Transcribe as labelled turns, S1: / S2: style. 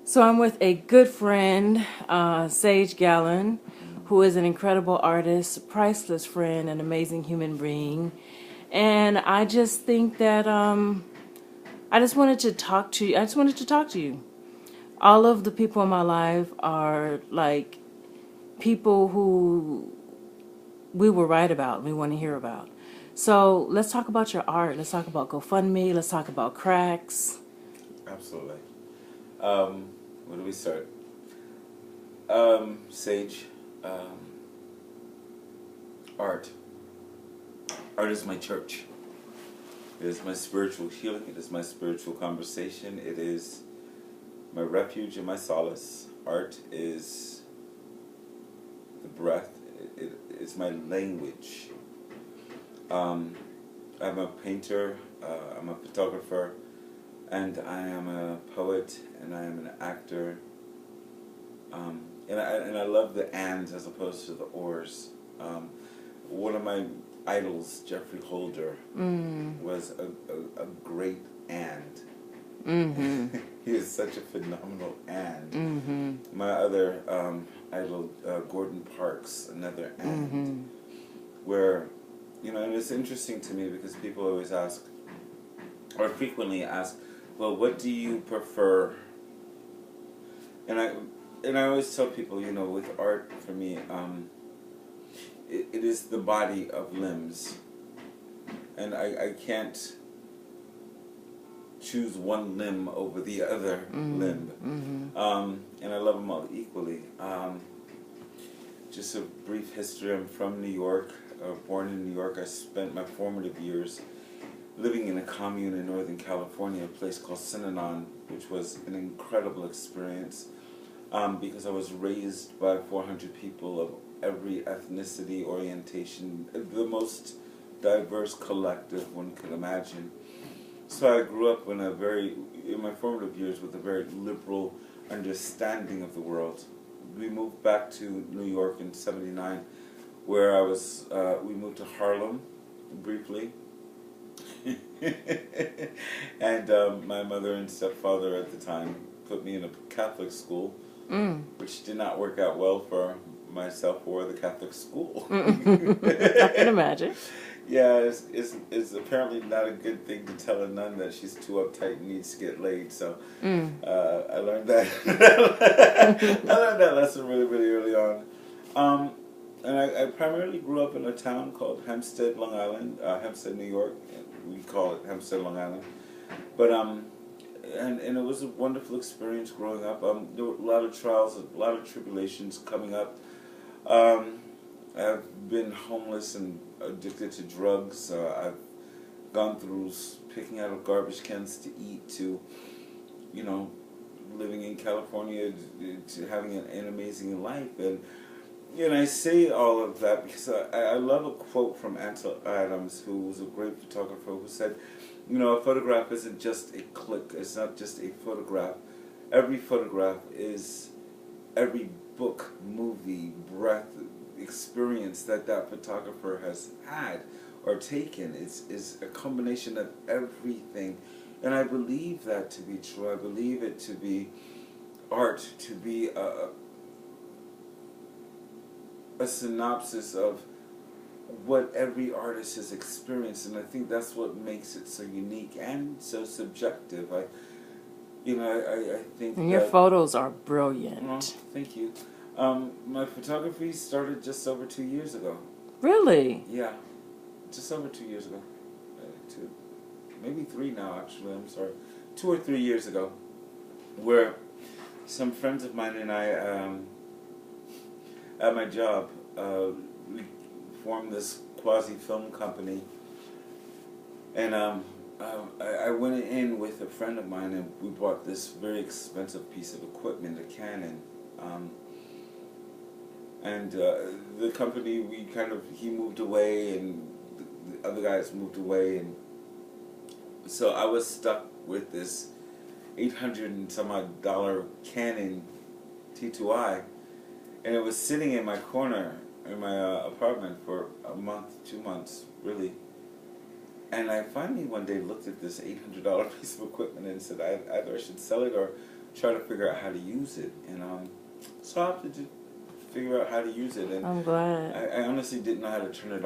S1: So I'm with a good friend, Sage Gallen, who is an incredible artist, priceless friend, an amazing human being. And I just think that I just wanted to talk to you. I just wanted to talk to you. All of the people in my life are like people who we were right about, we want to hear about. So let's talk about your art. Let's talk about GoFundMe. Let's talk about cracks.
S2: Absolutely. Where do we start? Sage, um, art. Art is my church. It is my spiritual healing. It is my spiritual conversation. It is my refuge and my solace. Art is the breath. It's my language. I'm a painter. I'm a photographer. And I am a poet. And I am an actor. And I love the ands as opposed to the ors. One of my idols, Jeffrey Holder, was a great and.
S1: Mm-hmm.
S2: He is such a phenomenal and.
S1: Mm-hmm.
S2: My other idol, Gordon Parks, another and.
S1: Mm-hmm.
S2: Where, and it's interesting to me because people always ask, or frequently ask, well, what do you prefer? And I always tell people, with art, for me, it is the body of limbs. And I can't choose one limb over the other limb.
S1: Mm-hmm.
S2: And I love them all equally. Just a brief history, I'm from New York, born in New York. I spent my formative years living in a commune in Northern California, a place called Synanon, which was an incredible experience. Because I was raised by 400 people of every ethnicity, orientation, the most diverse collective one could imagine. So I grew up in my formative years with a very liberal understanding of the world. We moved back to New York in '79, where we moved to Harlem, briefly. And my mother and stepfather at the time put me in a Catholic school, which did not work out well for myself or the Catholic school.
S1: I can imagine.
S2: Yeah, it's apparently not a good thing to tell a nun that she's too uptight and needs to get laid. So I learned that. I learned that lesson really, really early on. And I primarily grew up in a town called Hempstead, Long Island, Hempstead, New York. We call it Hempstead, Long Island. But and it was a wonderful experience growing up. There were a lot of trials, a lot of tribulations coming up. I've been homeless and addicted to drugs. I've gone through picking out of garbage cans to eat, to, living in California, to having an amazing life. And I say all of that because I love a quote from Ansel Adams, who was a great photographer, who said, a photograph isn't just a click. It's not just a photograph. Every photograph is every book, movie, breath, experience that photographer has had or taken. Is a combination of everything. And I believe that to be true. I believe it to be art, to be a synopsis of what every artist has experienced, and I think that's what makes it so unique and so subjective. I think
S1: And your photos are brilliant.
S2: Well, thank you. My photography started just over 2 years ago.
S1: Really?
S2: Yeah, just over 2 years ago. Maybe 3 now, actually. I'm sorry, 2 or 3 years ago, where some friends of mine and I, at my job, we formed this quasi-film company, and I went in with a friend of mine, and we bought this very expensive piece of equipment, a Canon, and the company, he moved away, and the other guys moved away, and so I was stuck with this $800 and some odd Canon T2i, and it was sitting in my corner in my apartment for a month, 2 months, really. And I finally one day looked at this $800 piece of equipment and said, either I should sell it or try to figure out how to use it. And so I have to just figure out how to use it. And
S1: I'm glad.
S2: I honestly didn't know how to turn it